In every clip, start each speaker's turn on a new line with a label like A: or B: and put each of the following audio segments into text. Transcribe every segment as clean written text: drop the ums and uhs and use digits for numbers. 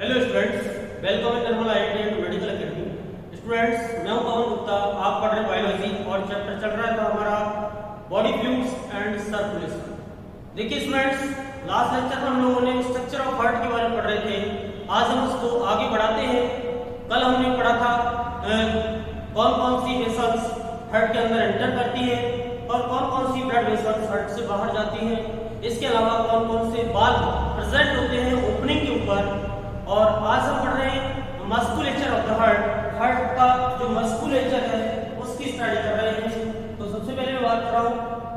A: Hello students, welcome in Nirmal IIT and medical academy. Students, मैं हूं पवन गुप्ता। आप पढ़ रहे बायोलॉजी और चैप्टर चल रहा था हमारा बॉडी फ्लूइड्स एंड सर्कुलेशन। देखिए स्टूडेंट्स, लास्ट लेक्चर में हम लोगों ने स्ट्रक्चर ऑफ हार्ट के बारे में पढ़ रहे थे। आज हम उसको आगे बढ़ाते हैं। कल हमने पढ़ा था कौन कौन सी वेसल्स हार्ट के अंदर एंटर करती है और कौन कौन सी ब्लड वेसल्स हार्ट से बाहर जाती है। इसके अलावा कौन कौन से बाल्ब प्रेजेंट होते हैं ओपनिंग के ऊपर। और आज हम पढ़ रहे हैं musculature of the heart. Heart का जो मस्कुलेचर है उसकी स्टडी कर रहे हैं। तो सबसे पहले मैं बात कर रहा हूं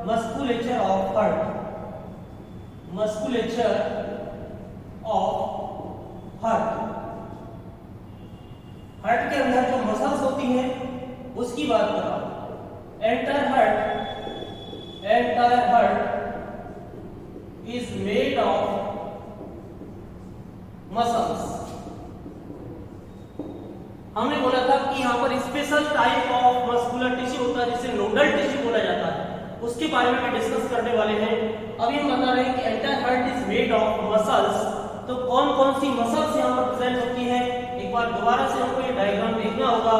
A: musculature of heart. Musculature of heart, heart के अंदर जो मसल्स होती हैं उसकी बात कर रहा हूं। Entire heart is made of muscles. हमने बोला था कि यहाँ पर special type of muscular tissue होता है जिसे नोडल टिश्यू बोला जाता है, उसके बारे में डिस्कस करने वाले हैं। अभी हम बता रहे हैं कि entire heart is made of muscles. तो कौन कौन सी मसल्स यहाँ पर प्रेजेंट होती है, एक बार दोबारा से हमको ये डायग्राम देखना होगा।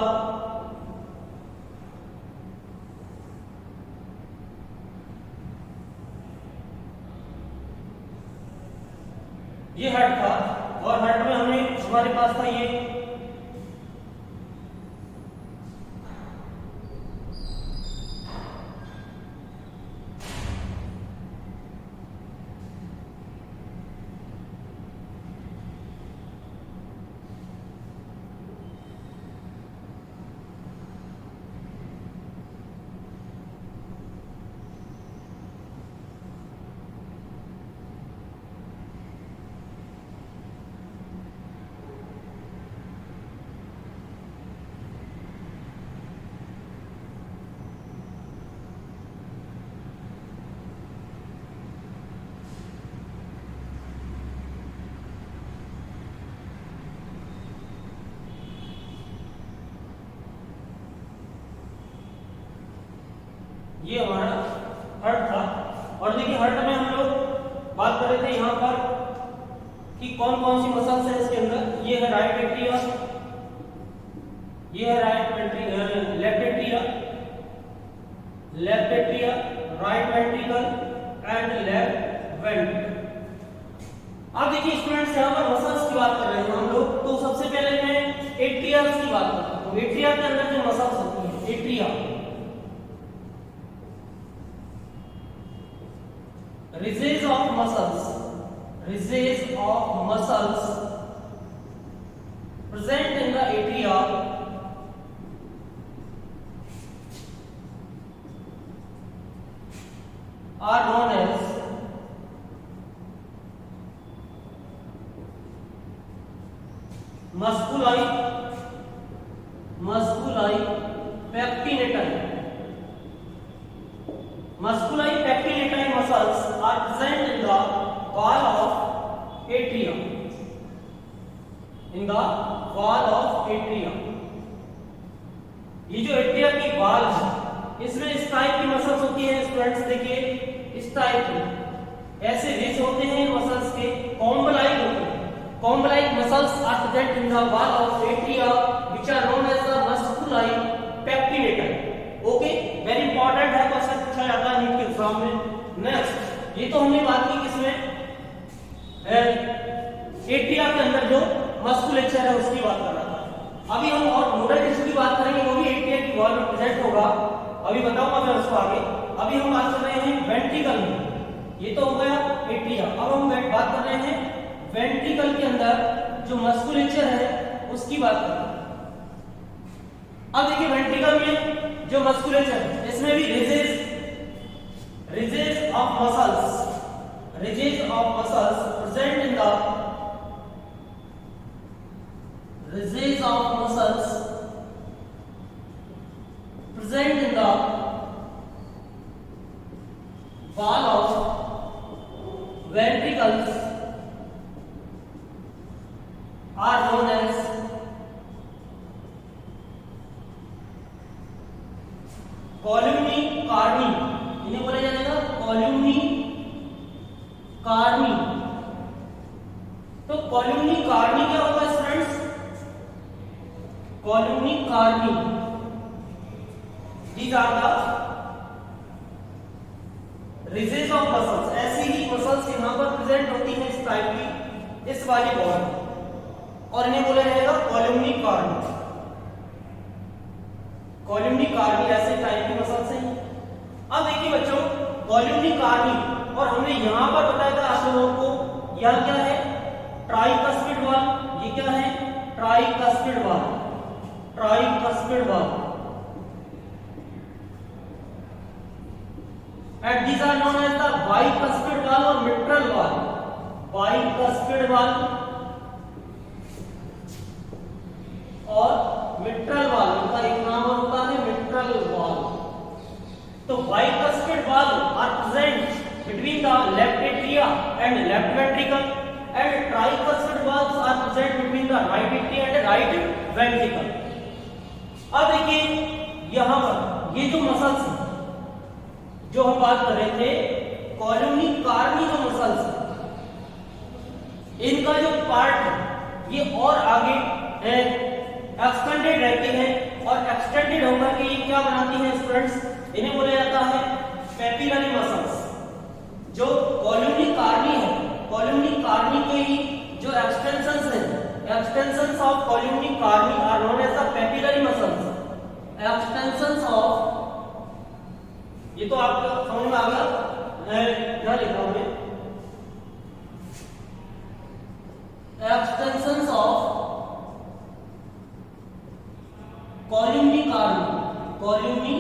A: ये हार्ट था और हार्ट में हमारे पास था ये ये हमारा हार्ट था। और देखिए हार्ट में हम लोग बात कर रहे थे यहाँ पर कि कौन कौन सी मसल्स है इसके अंदर। ये है राइट एट्रिया, ये है left atria, right ventricle and left ventricle. अब देखिए स्टूडेंट्स, यहाँ पर मसल्स की बात कर रहे हैं हम लोग। तो सबसे पहले मैं एट्रियास की बात करता हूँ। एट्रिया के अंदर जो मसल्स होती है, atria ridges of muscles present in the atria are known as musculi pectinatae. Musculi pectinatae muscles are present in the wall of atria. In the wall of atria. ये जो एट्रिया की wall है इसमें इस type की muscles होती हैं students. देखिए इस टाइप की ऐसे रिज होते हैं मसल्स के, कॉम्ब-लाइक होते हैं। Comb like muscles are present in the wall of atria which are known as the musculi pectinatae. Okay, very important है, क्वेश्चन पूछा जाता है नीट के एग्जाम में। नेक्स्ट, ये तो हमने बात की किसमें, एट्रिया के अंदर जो मस्कुलेचर है उसकी बात कर रहा था। अभी हम और नोडल टिश्यू की बात करेंगे, वो भी एट्रिया की वॉल में प्रेजेंट होगा। अभी बताऊंगा मैं उसको आगे। अभी हम बात कर रहे हैं वेंट्रिकल में। ये तो हो गया एट्रिया। अब हम बात कर रहे हैं वेंट्रिकल के अंदर जो मस्कुलेचर है उसकी बात कर रहे हैं। अब देखिए वेंट्रिकल में जो मस्कुलेचर है इसमें भी ridges of muscles present in the wall of ventricles are known as columnae carneae, इन्हें बोला जाएगा कॉलुमनी कार्नी। तो कॉलुमनी कार्नी क्या होगा? columni carni, these are the ridges of muscles. ऐसी ही मसल्स यहाँ पर प्रेजेंट होती हैं इस टाइप की, इस वाली बॉडी, और इन्हें बोला जाएगा columni carni. columni carni ऐसे टाइप की मसल्स हैं. अब देखिए बच्चों, columni carni, और हमने यहाँ पर बताया था आप लोगों को, यह क्या है, ट्राइकस्पिड वॉल. ये क्या है, tricuspid wall, tricuspid wall. And these are known as the bicuspid valve or mitral valve. Bicuspid valve और mitral valve, इनका एक नाम और होता है mitral valve. तो bicuspid valve are present between the left atria and left ventricle, and tricuspid valves are present between the right atria and right ventricle. अब देखिए यहाँ पर ये जो मसल्स जो हम बात कर रहे थे, कॉलमनी कार्नी जो मसल्स, इनका जो पार्ट है ये और आगे एक्सटेंडेड रहते हैं, और एक्सटेंडेड होकर के ये क्या बनाती हैं स्टूडेंट्स, इन्हें बोला जाता है पेपिलरी मसल्स. जो कॉलमनी कार्नी है, कॉलमनी कार्नी के ही जो एक्सटेंशंस हैं, extensions of columnae carneae are known as the papillary muscles. Extensions of, ये तो आपको समझ में आ गया, क्या लिखा हमने, extensions of columnae carneae, columnae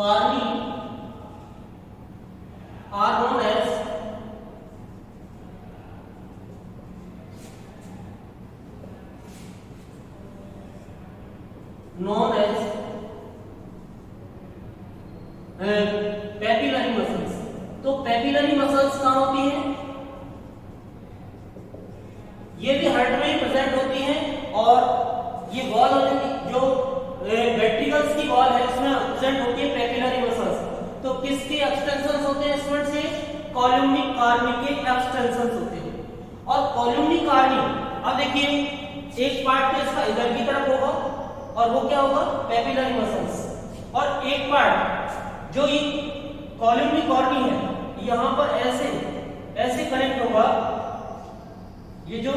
A: carneae are known as papillary muscles. तो पेपिलरी मसल्स कहां होती हैं, ये भी हार्ट में ही प्रेजेंट होती हैं, और ये वॉल जो वेंट्रिकल्स की वॉल है उसमें प्रेजेंट होती है पेपिलरी मसल्स. तो किसके एक्सटेंशंस होते हैं स्टूडेंट्स, से कॉलमनी कार्नी के एक्सटेंशंस होते हैं. और कॉलमनी कार्नी, अब देखिए एक पार्ट तो इसका इधर की तरफ होगा, और वो क्या होगा, पेपिलरी मसल्स, और एक पार्ट जो ये कॉलमनी कार्नी है यहां पर ऐसे ऐसे कनेक्ट होगा, ये जो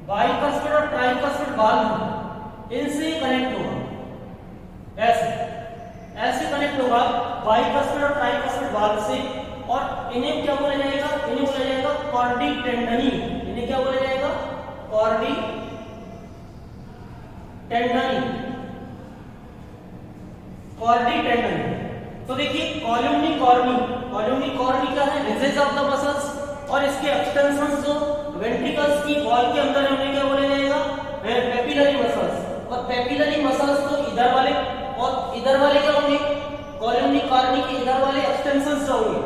A: बाइकस्पिड और ट्राइकस्पिड वाल्व है इनसे कनेक्ट होगा, ऐसे ऐसे कनेक्ट होगा बाइकस्पिड और ट्राइकस्पिड वाल्व से, और इन्हें क्या बोला जाएगा, इन्हें बोला जाएगा कॉर्डी टेंडनी. इन्हें क्या बोला जाएगा, कॉर्डी टेंडनी, कॉर्डी टेंडनी. तो देखिए कॉलमनी कार्नी, कॉलमनी कार्नी क्या है, रिजेस ऑफ द मसल्स, और इसके एक्सटेंशंस जो वेंट्रिकल्स की वॉल के अंदर है उन्हें क्या बोला जाएगा, पेपिलरी मसल्स. और पेपिलरी मसल्स तो इधर वाले और इधर वाले क्या होंगे, कॉलमनी कार्नी के इधर वाले एक्सटेंशंस जो होंगे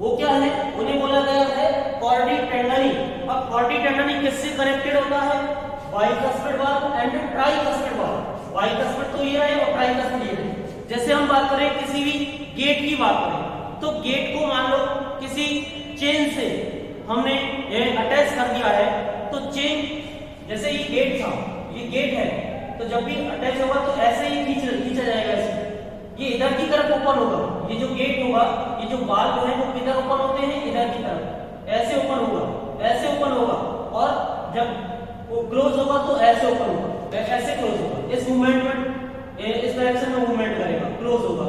A: वो क्या है, उन्हें बोला गया है कॉर्डी टेंडनी. अब कॉर्डी टेंडनी किससे कनेक्टेड होता है, bicuspid valve and tricuspid valve. Bicuspid तो ये है और ट्राइकस्पिड ये है. जैसे हम बात करें किसी भी गेट की बात करें, तो गेट को मान लो किसी चेन से हमने अटैच कर दिया है, तो चेन जैसे ये गेट था, ये गेट है, तो जब भी अटैच होगा तो ऐसे ही खींचा जाएगा ऐसे, ये इधर की तरफ ओपन होगा, ये जो गेट होगा, ये जो वाल्व है वो किधर ओपन होते हैं, इधर की तरफ, ऐसे ओपन होगा, ऐसे ओपन होगा, और जब वो क्लोज होगा तो ऐसे ओपन होगा, ऐसे क्लोज होगा. इस मूवमेंट में इस डायरेक्शन में मूवमेंट करेगा, क्लोज होगा,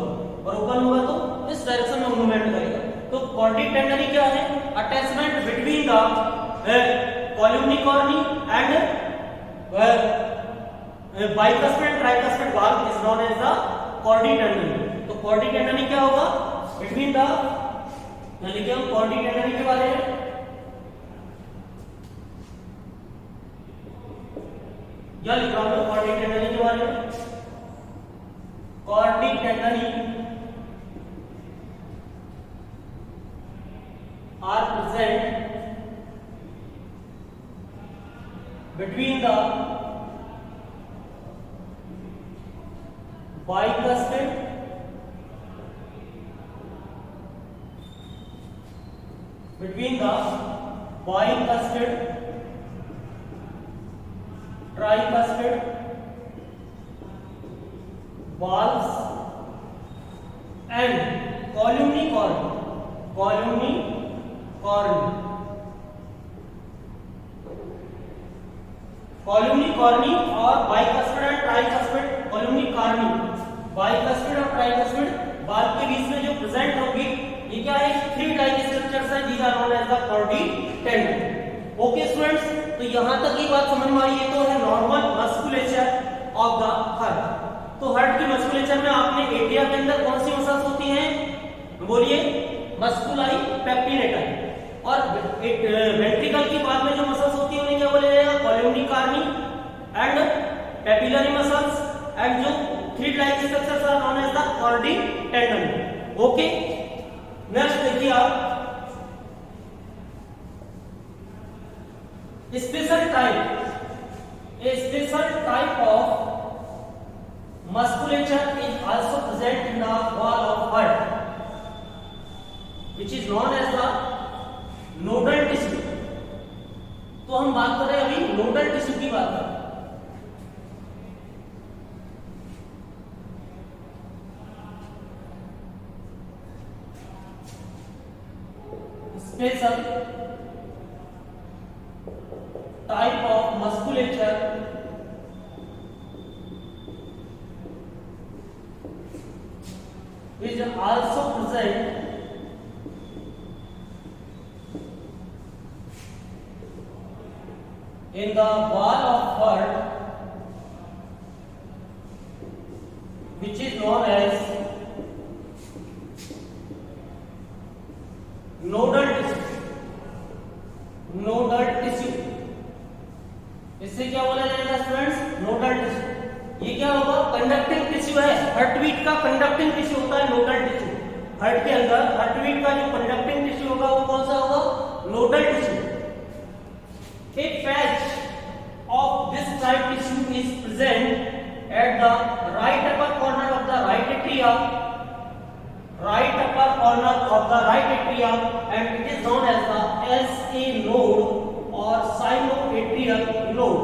A: और ओपन होगा तो इस डायरेक्शन में मूवमेंट करेगा. तो कॉर्डी टेंडनी क्या है, attachment between the columnae carneae and bicuspid tricuspid valve is known as the chordae tendineae. तो कॉर्डी टेंडनी क्या होगा, बिटवीन द, लिखिए हम कॉर्डी टेंडनी के बारे में, या लिख रहा हूं कॉर्डी टेंडनी के बारे में. कॉर्डी tendineae are present between the bicuspid tricuspid valves and columnicorny और bicuspid and tricuspid columnicorny bicuspid और tricuspid valve के बीच में जो प्रेजेंट होगी ये क्या है, 3 टाइप स्ट्रक्चर्स हैं, these are known as the Cordie tendon. Okay students, तो यहां तक ये बात समझ में आई। ये तो है normal musculature of the heart. तो हार्ट की मस्कुलेचर में आपने एट्रिया के अंदर कौन सी मसल्स होती हैं, बोलिए, मस्कुलाई पेप्टिनेटाई। और वेंट्रिकल की बात में जो मसल्स होती है उन्हें क्या बोला जाएगा, columnae carneae and papillary muscles and जो 3 type structures are known as the chordae tendon. Okay, next देखिए आप, special type of musculature is also present in the wall of heart, which is known as the nodal tissue. तो हम बात कर रहे हैं अभी नोडल टिश्यू की बात कर रहे हैं। Special type of musculature is also present in the wall of heart, which is known as nodal tissue. इससे क्या बोला जाएगा स्टूडेंट्स, नोडल टिश्यू। ये क्या होगा, कंडक्टिंग टिश्यू है, हार्टबीट का कंडक्टिंग टिश्यू होता है नोडल टिश्यू। हार्ट के अंदर हार्टबीट का जो कंडक्टिंग टिश्यू होगा वो कौन सा होगा, nodal tissue. A patch of this type tissue is present at the right upper corner of the right atria, and it is known as the SA node or sinoatrial node.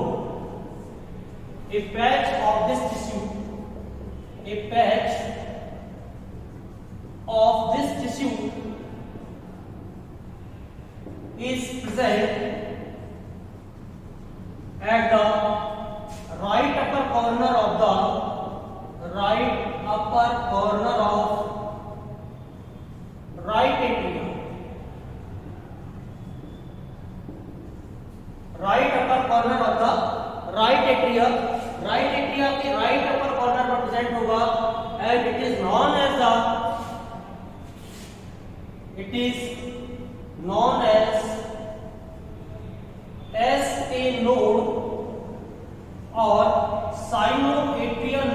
A: A patch of this tissue is present at the right upper corner of right atria. Right upper corner of the right atria के right upper corner पर present होगा and it is known as SA node or sinoatrial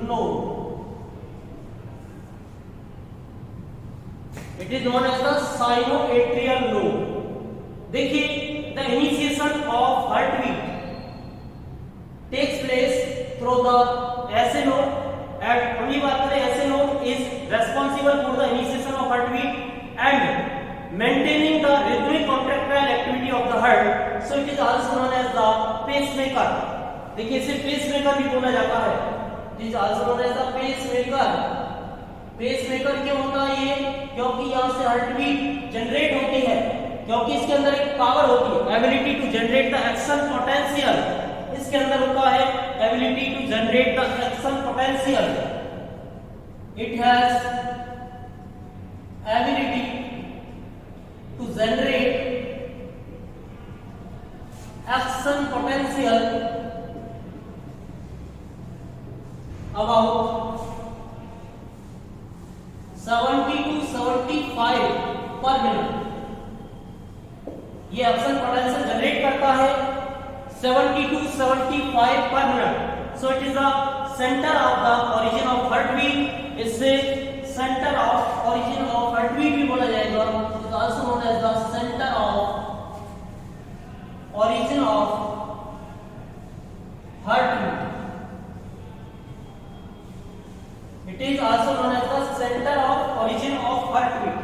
A: node. It is known as the sinoatrial node. देखिए, the initiation of heartbeat takes place through the SA node, and only बात करें SA node is responsible for the initiation of heartbeat and maintaining the rhythmic contractile activity of the heart, so it is also known as the pacemaker. देखिए, इसे pacemaker भी बोला जाता है, it is also known as the pacemaker. Pacemaker क्यों होता है ये, क्योंकि यहाँ से हार्टबीट जनरेट होती है, क्योंकि इसके अंदर एक पावर होती है, ability to generate the action potential. इसके अंदर होता है ability to generate the action potential. It has ability to generate action potential about 70 to 75 पर मिनट। ये एक्शन पोटेंशियल जनरेट करता है 70 to 75 पर minute. So it is the centre of the origin of heartbeat. इससे centre of origin of heartbeat भी बोला जाएगा। It is also known as the centre of origin of heartbeat. It is also known as the center of origin of heartbeat.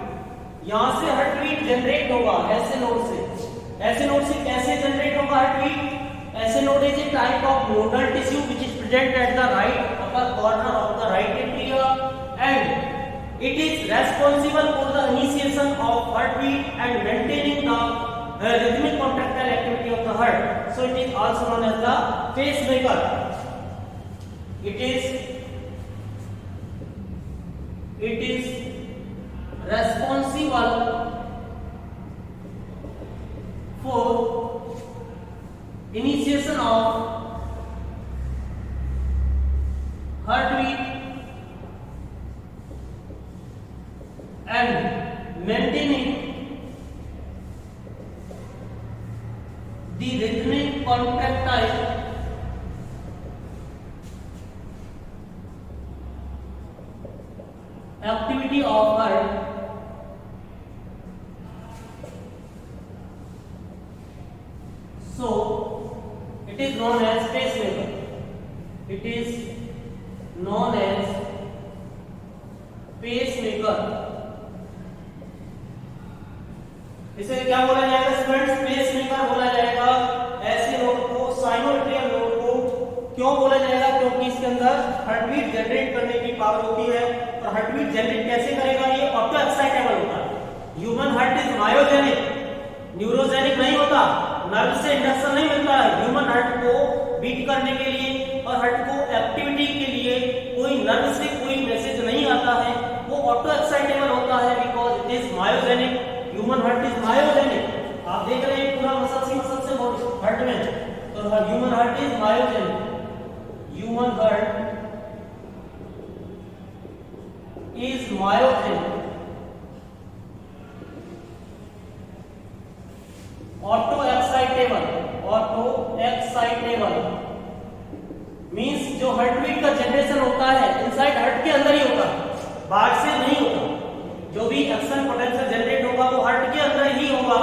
A: यहाँ से heartbeat generate होगा ऐसे node से, ऐसे नोड से कैसे जनरेट होगा heart beat? SA node is a type of nodal tissue which is present at the right upper corner of the right atria and it is responsible for the initiation of heart beat and maintaining the rhythmic contractile activity of the heart. So it is also known as the pacemaker. It is responsible for initiation of heartbeat and maintaining the rhythmic contractile activity of heart. So it is known as pacemaker. It is known as pacemaker. इसे क्या बोला जाएगा students? Pacemaker बोला जाएगा। ऐसे node को sinoatrial node को क्यों बोला जाएगा? क्योंकि इसके अंदर हार्टबीट जनरेट करने की पावर होती है और हार्टबीट जनरेट कैसे करेगा? ये ऑटो एक्साइटेबल होता है। Human heart is myogenic, neurogenic नहीं होता, नर्व से इंडक्शन नहीं मिलता है। ह्यूमन हार्ट को बीट करने के लिए और हार्ट को एक्टिविटी के लिए कोई नर्व से कोई मैसेज नहीं आता है, वो ऑटो एक्साइटेबल होता है because it is myogenic. Human heart is myogenic. आप देख रहे हैं पूरा मसल से हार्ट में, तो human heart is myogenic. Human heart is myogenic. Auto excitable means जो हार्टबीट का जनरेशन होता है इनसाइड हार्ट के अंदर ही होता है, बाहर से नहीं होता। जो भी एक्शन पोटेंशियल जनरेट होगा वो हार्ट के अंदर ही होगा।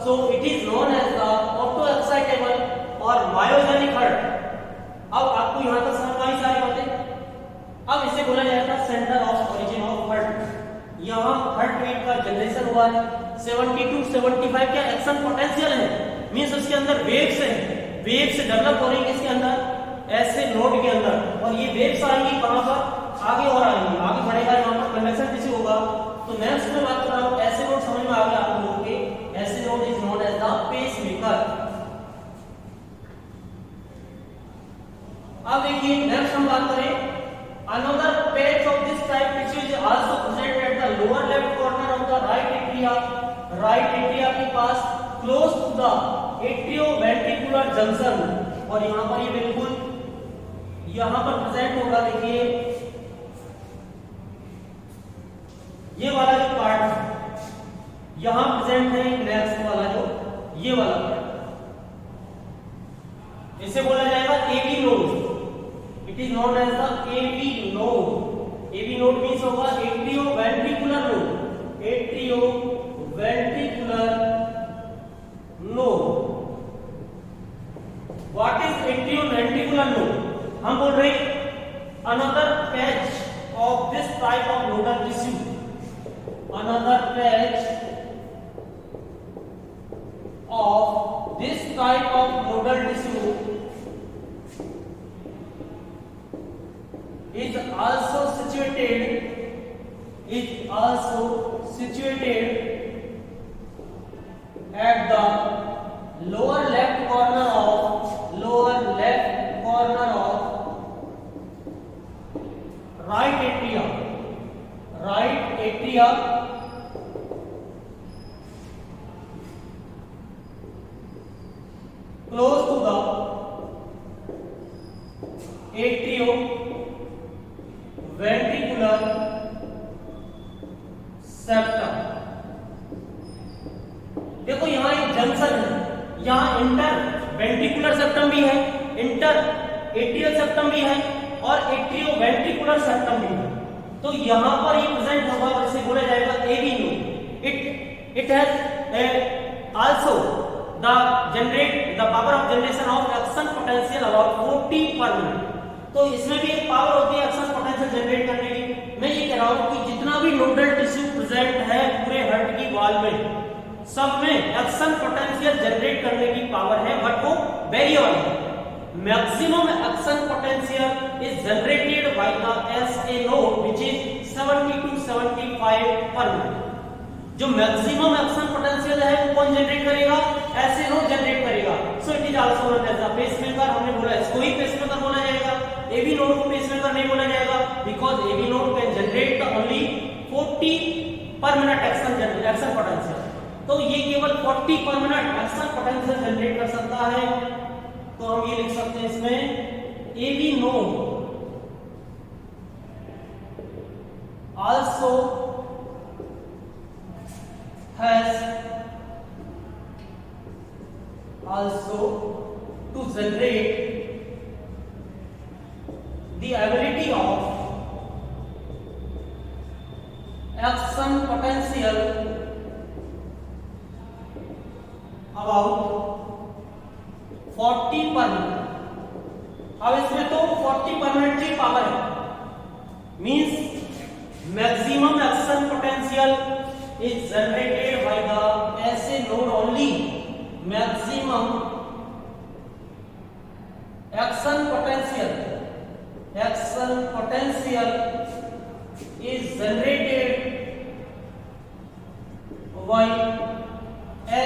A: So it is known as the auto excitable और मायोजेनिक हार्ट। अब आपको यहां तक समझ आई सारी बातें। अब इसे बोला जाएगा centre of origin of heart. यहां हार्ट बीट का जनरेशन हुआ है। 70 to 75 क्या एक्शन पोटेंशियल है, मींस उसके अंदर वेव्स है, वेव्स डेवलप हो रही है इसके अंदर ऐसे नोड के अंदर, और ये वेव्स आएंगी कहां पर? आगे और आएंगी, आगे बढ़ेगा, यहां पर कंडक्शन टिश्यू होगा। तो नेक्स्ट में बात कर रहा हूं, ऐसे नोड समझ में आ गया आप लोगों के। SA node is known as the pacemaker. अब देखिए नेक्स्ट हम बात करें, another patch of this type tissue is also present at the lower left corner of the right atria. Right atria के पास close to the atrioventricular junction, और यहां पर ये बिल्कुल यहां पर प्रेजेंट होगा। देखिए ये वाला जो पार्ट है यहां प्रेजेंट है, नेक्स्ट वाला जो ये वाला पार्ट, इसे बोला जाएगा AV node. It is known as the AV node. AV node means होगा atrioventricular node. Atrioventricular node. What is atrioventricular node? हम बोल रहे हैं another patch of this type of nodal tissue. Another patch of this type of nodal tissue is also situated at the lower left corner of right atria. Right atria close to the atrioventricular septum। देखो यहां एक junction है, यहां inter ventricular septum भी है, inter atrial septum भी है और एट्रियोवेंट्रिकुलर सेप्टम भी है। तो यहां पर ये प्रेजेंट होगा और इसे बोला जाएगा AV node. It has also the power of generation of action potential about 40 per minute. तो इसमें भी एक पावर होती है एक्शन पोटेंशियल जनरेट करने की। मैं ये कह रहा हूं कि जितना भी नोडल टिश्यू प्रेजेंट है पूरे हार्ट की वॉल में, सब में एक्शन पोटेंशियल जनरेट करने की पावर है, बट वो वेरिएबल है। Maximum action potential is generated by the SA node which is 70 to 75 पर मिनट। जो मैक्सिमम एक्शन पोटेंशियल है वो कौन जनरेट करेगा? SA node जनरेट करेगा। So it is also known as a pacemaker. हमने बोला इसको ही पेसमेकर बोला जाएगा, AB node को पेसमेकर नहीं बोला जाएगा, because AB node can generate only 40 per minute action potential. तो ये केवल 40 per minute action potential generate कर सकता है। तो हम ये लिख सकते हैं इसमें AB node also to generate the ability of action potential about 40 per minute. अब इसमें तो 40 पर मिनट की पावर है, means maximum action potential is generated by the SA node only. Maximum action potential is generated by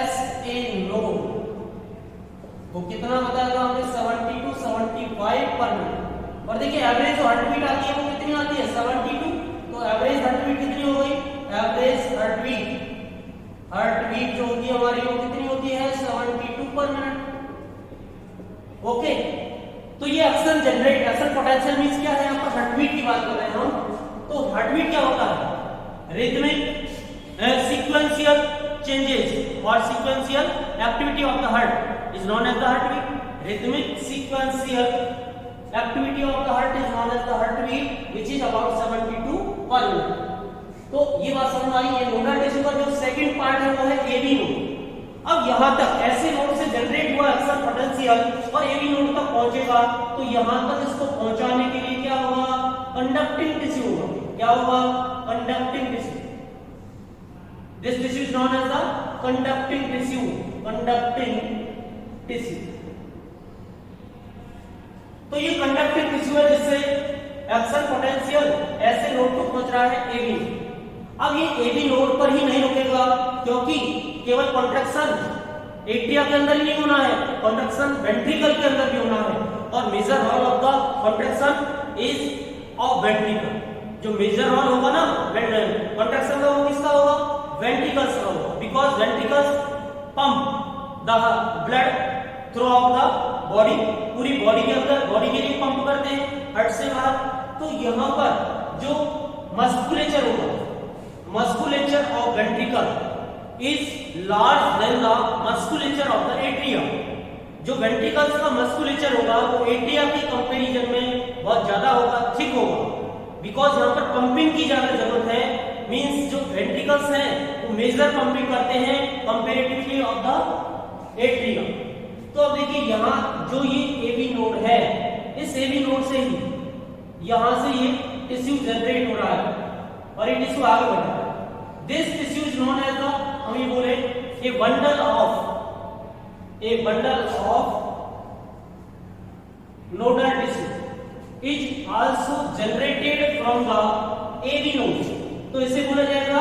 A: SA node। वो कितना बताएगा हमें? 70 to 75 पर मिनट। और देखिए एवरेज जो हार्ट बीट आती है वो कितनी आती है? 72। तो एवरेज हार्ट बीट कितनी हो गई? एवरेज हार्ट बीट जो होती है हमारी वो कितनी होती है? 72 पर मिनट। ओके, तो ये एक्शन पोटेंशियल मींस क्या है? यहाँ पर हार्ट बीट की बात कर रहे हैं हम। तो हार्ट बीट क्या होता है? रिदमिक सीक्वेंशियल चेंजेस और sequential activity of the heart is known as the heartbeat. Rhythmic sequential activity of the heart is known as the heartbeat, which is about 72 per minute. तो ये बात समझ आई। ये nodal tissue का जो second part है वो है AB नोड। अब यहाँ तक ऐसे नोड से जनरेट हुआ एक्शन पोटेंशियल और AB नोड तक पहुंचेगा, तो यहाँ तक इसको पहुंचाने के लिए क्या होगा? कंडक्टिंग टिश्यू होगा। क्या होगा? Conducting tissue. This tissue is known as the conducting tissue. तो ये कंडक्टिंग टिश्यू है जिससे एक्शन पोटेंशियल ऐसे नोड को पहुंच रहा है AB। अब ये AB नोड पर ही नहीं रुकेगा, क्योंकि केवल कॉन्ट्रैक्शन एट्रिया के अंदर ही नहीं होना है, कॉन्ट्रैक्शन वेंट्रिकल के अंदर भी होना है। और major role of the contraction is of ventricle. जो मेजर रोल होगा ना कॉन्ट्रैक्शन का, वो किसका होगा? वेंट्रिकल्स का होगा, because ventricles pump the blood through out the body. पूरी बॉडी के अंदर, बॉडी के लिए पंप करते हैं हार्ट से बाहर। तो यहाँ पर जो मस्कुलेचर होगा, musculature of ventricle is large then the musculature of the atria. जो वेंट्रिकल्स का मस्कुलेचर होगा वो एट्रिया के कंपैरिजन में बहुत ज्यादा होगा, थिक होगा, बिकॉज यहाँ पर पंपिंग की ज्यादा जरूरत है। मींस जो वेंट्रिकल्स हैं वो मेजर पंपिंग करते हैं कंपैरेटिवली ऑफ द एट्रिया। तो अब देखिए यहाँ जो ये AB नोड है, इस AB नोड से ही यहाँ से ये टिश्यू जनरेट हो रहा है और ये टिश्यू आगे बढ़ रहा है। This tissue is known as the, हम ये बोले, a bundle of nodal tissue is also generated from the AB node. तो इसे बोला जाएगा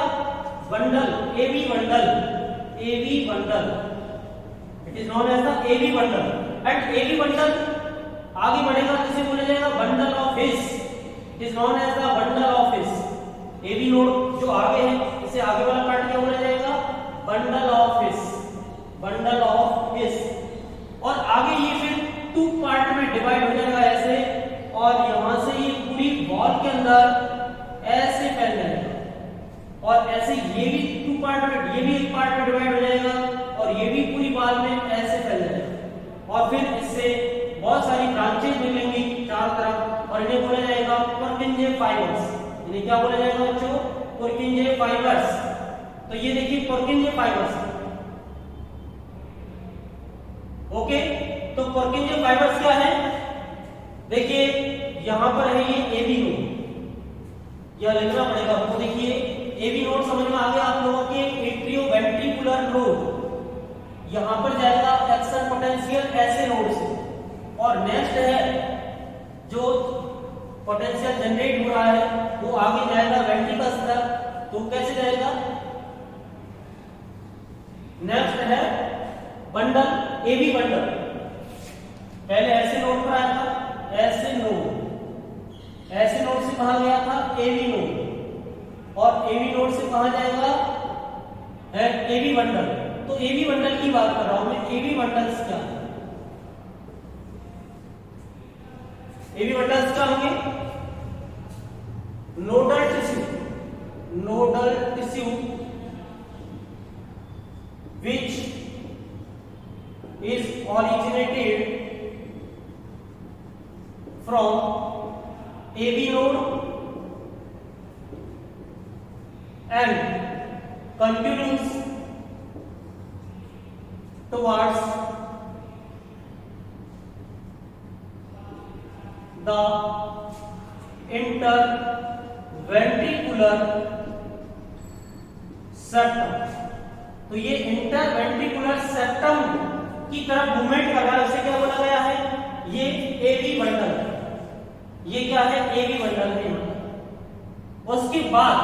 A: bundle, AB bundle. It is known as the AB bundle. And AB bundle आगे बढ़ेगा तो इसे बोला जाएगा bundle of His. It is known as the bundle of His. AB node जो आगे है, इसे आगे वाला पार्ट क्या बोला जाएगा? बंडल ऑफ हिस। और आगे ये फिर 2 पार्ट में डिवाइड हो जाएगा ऐसे, और यहां से ये पूरी वॉल के अंदर ऐसे फैल जाएगा, और ऐसे ये भी 2 पार्ट में, ये भी एक पार्ट में डिवाइड हो जाएगा, और ये भी पूरी वॉल में ऐसे फैल जाएगा। और फिर इससे बहुत सारी ब्रांचेज मिलेंगी चारों तरफ, और इन्हें बोला जाएगा पुर्किंजे फाइबर्स। इन्हें क्या बोला जाएगा बच्चों? पुर्किंजे फाइबर्स। तो ये देखिए पुर्किंजे फाइबर्स। ओके, तो पुर्किंजे फाइबर्स क्या है? देखिए यहां पर है ये AB नोड, यह लिखना पड़ेगा आपको। देखिए एवी नोड समझ में आ गया आप लोगों के। एट्रियोवेंट्रिकुलर नोड यहां पर जाएगा एक्शन पोटेंशियल ऐसे नोड से, और नेक्स्ट है जो पोटेंशियल जनरेट हो रहा है वो आगे जाएगा वेंट्रिकल्स तक। तो कैसे जाएगा? नेक्स्ट है बंडल, एवी बंडल। पहले ऐसे नोड पर आया था, ऐसे नोड से कहा गया था एवी नोड, और एवी नोड से कहा जाएगा है एवी बंडल। तो एवी बंडल की बात कर रहा हूं मैं। एवी बंडल्स क्या है? एवी बंडल्स क्या होंगे? Nodal tissue which is originated from AV node and continues towards the interventricular septum। तो ये इंटरवेंट्रिकुलर सेप्टम की तरफ मूवमेंट कर रहा है, उसे क्या बोला गया है? ये एवी बंडल। ये क्या है? एवी बंडल है। उसके बाद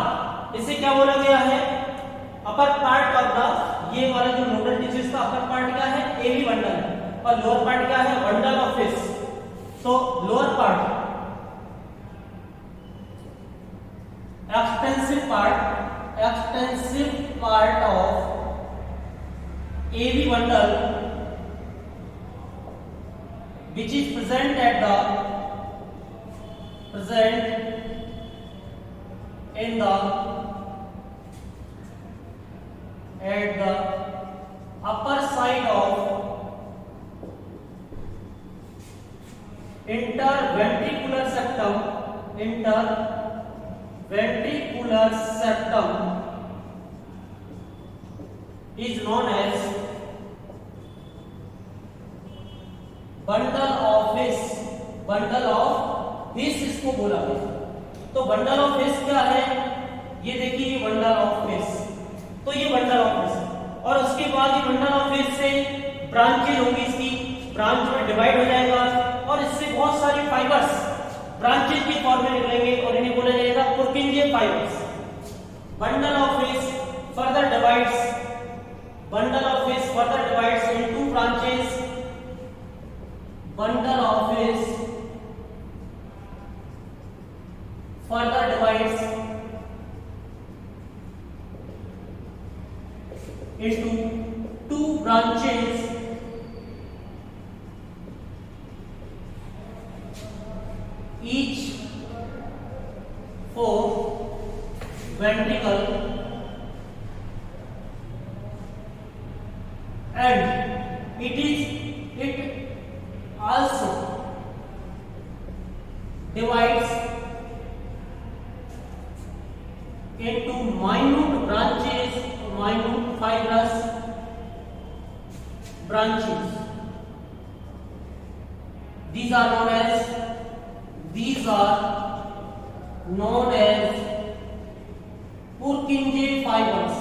A: इसे क्या बोला गया है? अपर पार्ट ऑफ द, ये वाला जो नोडल टिश्यूज का अपर पार्ट क्या है? एवी बंडल है, और लोअर पार्ट क्या है? Bundle of His. तो lower part extensive part of AV bundle which is present in the upper side of interventricular septum is known as bundle of fish इसको बोला गया। तो बंडल ऑफ फिश क्या है? ये देखिए, ये बंडल ऑफ फिश। तो ये बंडल ऑफ फिश, और उसके बाद ये बंडल ऑफ फिश से ब्रांचेज होंगी, इसकी ब्रांच में डिवाइड हो जाएगा, और इससे बहुत सारी फाइबर्स ब्रांचेज के फॉर्म में निकलेंगे, और इन्हें बोला जाएगा Purkinje fibres. Bundle of His further divides into branches। Bundle of fish further divides into two branches, each for ventricle, and it also divides into minute branches, minute fibrous branches. These are known as Purkinje fibers।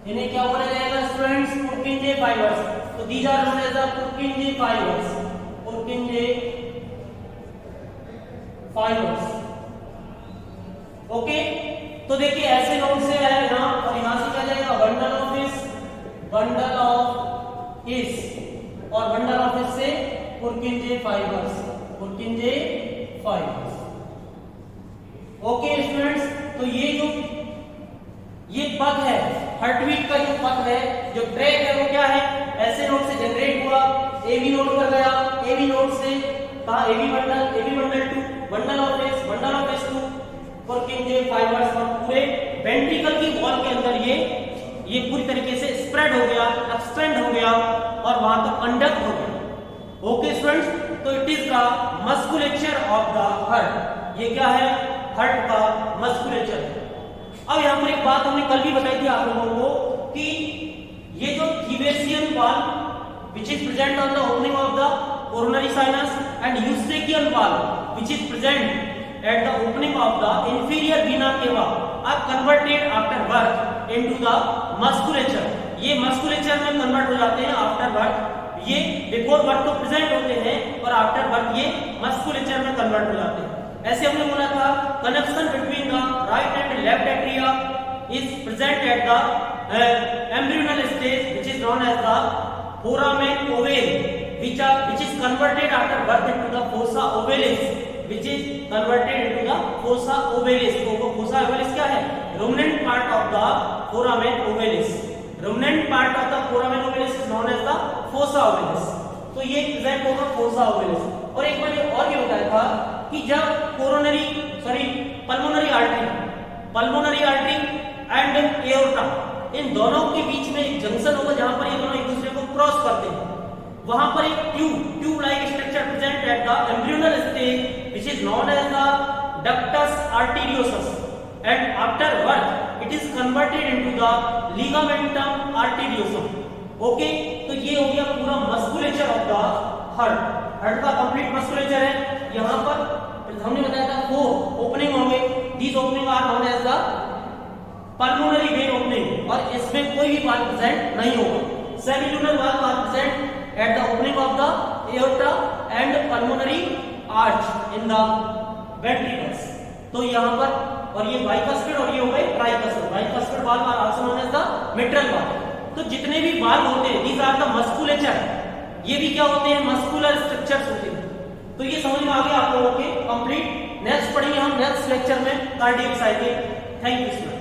A: इन्हें क्या बोला जाएगा students? पुर्किंजे fibres. तो these are known as the Purkinje fibers। Okay, तो देखिए ऐसे node से है यहाँ, और यहाँ से क्या जाएगा? बंडल ऑफ फिश, और बंडल ऑफ फिश से पुर्किंजे फाइबर्स। ओके स्टूडेंट्स, तो ये पथ है, हार्टबीट का जो पथ है, जो ट्रैक है, वो क्या है? ऐसे नोड से जनरेट हुआ, एवी नोड पर गया, एवी नोड से कहा AV bundle to bundle of His to Purkinje fibres, और पूरे वेंट्रिकल की वॉल के अंदर ये पूरी तरीके से स्प्रेड हो गया, एक्सटेंड हो गया, और वहां तक कंडक्ट हो गया। ओके स्टूडेंट्स, तो it is the musculature of the heart. ये क्या है? हार्ट का मस्कुलेचर। अब यहाँ पर एक बात हमने कल भी बताई थी आप लोगों को कि ये जो थिबेसियन valve which is present on the opening of the coronary sinus and eustachian valve which is present at the opening of the inferior vena cava are converted after birth into the musculature. ये musculature में convert हो जाते हैं after birth. ये before birth तो present होते हैं और आफ्टर बर्थ ये musculature में कन्वर्ट हो जाते हैं। ऐसे हमने बोला था connection between the right and left atria is present at the embryonal stage, which is known as the foramen ovale, which is converted after birth into the fossa ovalis, which is converted into the fossa ovalis. तो fossa ovalis क्या है? Ruminant part of the foramen ovalis. Ruminant part of the foramen ovalis is known as the fossa ovalis. तो ये present होगा fossa ovalis. और एक बार ये और भी बताया था कि जब pulmonary artery एंड एओर्टा इन दोनों के बीच में एक जंक्शन होगा जहां पर ये दोनों एक दूसरे को क्रॉस करते हैं, वहां पर एक tube like structure present at the embryonal stage which is known as the ductus arteriosus and after birth it is converted into the ligamentum arteriosum. Okay, तो ये हो गया पूरा मस्कुलेचर ऑफ द हार्ट का कंप्लीट मस्कुलेचर है। यहां पर हमने बताया था 4 ओपनिंग होंगे, these opening are known as the pulmonary vein opening, और इसमें कोई भी वाल्व प्रेजेंट नहीं होगा। Semilunar valve are present at the opening of the aorta and pulmonary arch in the ventricles. तो यहां पर, और ये बाइकस्पिड और ये हो गए tricuspid. Bicuspid valve are also known as the mitral valve. तो जितने भी वाल्व होते हैं दीस आर द मस्कुलेचर, ये भी क्या होते हैं? मस्कुलर स्ट्रक्चर्स होते हैं। तो ये समझ में आ गया आप लोगों के कंप्लीट। नेक्स्ट पढ़ेंगे हम नेक्स्ट लेक्चर में cardiac cycle. Thank you sir.